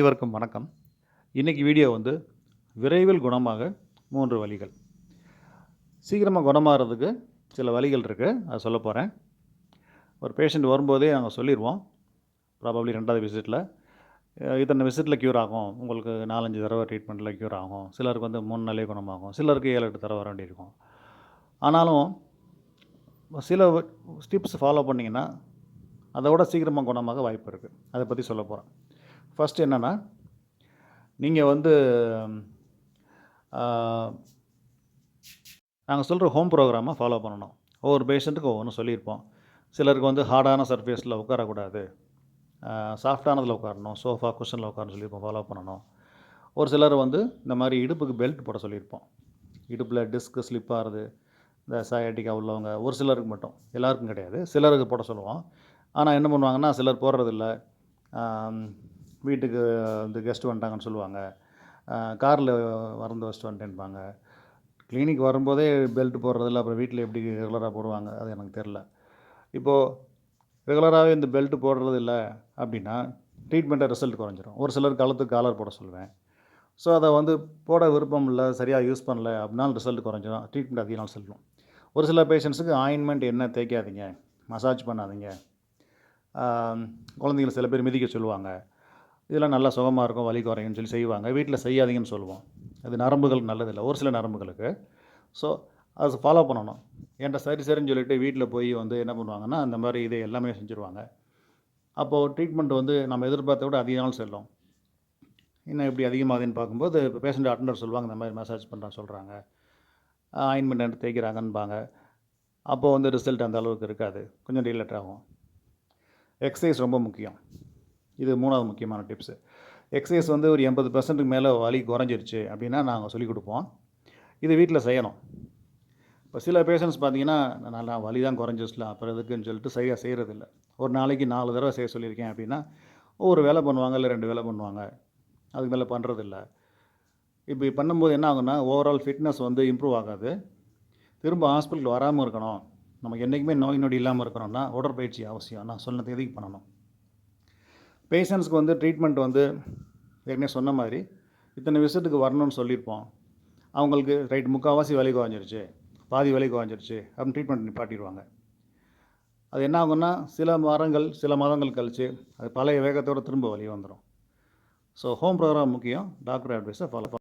அனைவருக்கும் வணக்கம். இன்றைக்கி வீடியோ வந்து விரைவில் குணமாக 3 வழிகள். சீக்கிரமாக குணமாகறதுக்கு சில வழிகள் இருக்குது, அதை சொல்ல போகிறேன். ஒரு பேஷண்ட் வரும்போதே நாங்கள் சொல்லிடுவோம், ப்ராபப்ளி 2வது விசிட்டில் இத்தனை விசிட்டில் க்யூர் ஆகும், உங்களுக்கு 4-5 தடவை ட்ரீட்மெண்ட்டில் க்யூர் ஆகும், சிலருக்கு வந்து 3 நாளே குணமாகும், சிலருக்கு 7-8 தடவை வர வேண்டியிருக்கும். ஆனாலும் சில ஸ்டெப்ஸ் ஃபாலோ பண்ணிங்கன்னா அதை விட சீக்கிரமாக குணமாக வாய்ப்பு இருக்குது. அதை பற்றி சொல்ல போகிறேன். ஃபஸ்ட்டு என்னென்னா, நீங்கள் வந்து நாங்கள் சொல்கிற ஹோம் ப்ரோக்ராமை ஃபாலோ பண்ணணும். ஒவ்வொரு பேஷண்ட்டுக்கு ஒவ்வொன்று சொல்லியிருப்போம். சிலருக்கு வந்து ஹார்டான சர்ஃபேஸில் உட்காரக்கூடாது, சாஃப்டானதில் உட்காரணும், சோஃபா குஷனில் உட்காரணும் சொல்லியிருப்போம், ஃபாலோ பண்ணணும். ஒரு சிலர் வந்து இந்த மாதிரி இடுப்புக்கு பெல்ட் போட சொல்லியிருப்போம். இடுப்பில் டிஸ்க்கு ஸ்லிப் ஆகிறது, இந்த சயாட்டிக்கா உள்ளவங்க, ஒரு சிலருக்கு மட்டும், எல்லாருக்கும் கிடையாது, சிலருக்கு போட சொல்லுவோம். ஆனால் என்ன பண்ணுவாங்கன்னா, சிலர் போடுறதில்ல. வீட்டுக்கு வந்து கெஸ்ட் வந்துட்டாங்கன்னு சொல்லுவாங்க, காரில் மறந்து வச்சுட்டு வந்துட்டேன்பாங்க, கிளினிக் வரும்போதே பெல்ட் போடுறதில்ல, அப்புறம் வீட்டில் எப்படி ரெகுலராக போடுவாங்க, அது எனக்கு தெரில. இப்போது ரெகுலராகவே இந்த பெல்ட் போடுறதில்ல அப்படின்னா ட்ரீட்மெண்ட்டை ரிசல்ட் குறைஞ்சிரும். ஒரு சிலர் கழுத்துக்கு காலர் போட சொல்லுவேன். ஸோ அதை வந்து போட விருப்பம் இல்லை, சரியாக யூஸ் பண்ணல அப்படின்னாலும் ரிசல்ட் குறைஞ்சிரும், ட்ரீட்மெண்ட் அதிக நாள் செல்லும். ஒரு சில பேஷண்ட்ஸுக்கு ஆயின்மெண்ட் எண்ணெய் தேய்க்காதீங்க, மசாஜ் பண்ணாதீங்க, குழந்தைங்களை சில பேர் மிதிக்க சொல்லுவாங்க, இதெல்லாம் நல்லா சுகமாக இருக்கும், வலி குறையும்னு சொல்லி செய்வாங்க. வீட்டில் செய்யாதீங்கன்னு சொல்லுவோம், அது நரம்புகளுக்கு நல்லதில்லை ஒரு சில நரம்புகளுக்கு. ஸோ அதை ஃபாலோ பண்ணணும். என்கிட்ட சரின்னு சொல்லிவிட்டு வீட்டில் போய் வந்து என்ன பண்ணுவாங்கன்னா, அந்த மாதிரி இதை எல்லாமே செஞ்சுருவாங்க. அப்போது ட்ரீட்மெண்ட் வந்து நம்ம எதிர்பார்த்த விட அதிக நாள் செல்லும். இன்னும் எப்படி அதிகமாகுதுன்னு பார்க்கும்போது, இப்போ பேஷண்ட் அட்டெண்டர் சொல்லுவாங்க, இந்த மாதிரி மசாஜ் பண்ணுறேன்னு சொல்கிறாங்க, ஆயின்மெண்ட் எடுத்து தேய்க்கிறாங்கன்பாங்க. அப்போது வந்து ரிசல்ட் அந்த அளவுக்கு இருக்காது, கொஞ்சம் டிலேட் ஆகும். எக்ஸசைஸ் ரொம்ப முக்கியம். இது 3வது முக்கியமான டிப்ஸு. எக்ஸசைஸ் வந்து ஒரு 80% மேலே வலி குறைஞ்சிருச்சு அப்படின்னா நாங்கள் சொல்லிக் கொடுப்போம். இது வீட்டில் செய்யணும். இப்போ சில பேஷண்ட்ஸ் பார்த்தீங்கன்னா, நல்லா வலி தான் குறைஞ்சிச்சுல, அப்புறம் எதுக்குன்னு சொல்லிட்டு சரியாக செய்கிறதில்ல. ஒரு நாளைக்கு 4 தடவை செய்ய சொல்லியிருக்கேன் அப்படின்னா ஒரு வேலை பண்ணுவாங்க, இல்லை 2 வேலை பண்ணுவாங்க, அதுக்கு மேலே பண்ணுறதில்ல. இப்படி பண்ணும்போது என்ன ஆகுன்னா, ஓவரால் ஃபிட்னஸ் வந்து இம்ப்ரூவ் ஆகாது. திரும்ப ஹாஸ்பிட்டல் வராமல் இருக்கணும், நமக்கு என்றைக்குமே நோய் நொடி இல்லாமல் இருக்கணும்னா உடற்பயிற்சி அவசியம். நான் சொன்ன தேதிக்கு பண்ணணும். பேஷண்ட்ஸ்க்கு வந்து ட்ரீட்மெண்ட் வந்து ஏற்கனவே சொன்ன மாதிரி இத்தனை விசிட்டுக்கு வரணும்னு சொல்லியிருப்போம். அவங்களுக்கு ரைட் முக்கால்வாசி வலி குறைஞ்சிருச்சு, பாதி வலி குறைஞ்சிருச்சு அப்படின்னு ட்ரீட்மெண்ட் நிப்பாட்டிடுவாங்க. அது என்ன ஆகுன்னா, சில மாதங்கள் கழித்து அது பழைய வேகத்தோடு திரும்ப வலி வந்துடும். ஸோ ஹோம் ப்ரோக்ராம் முக்கியம். டாக்டர் அட்வைஸை ஃபாலோ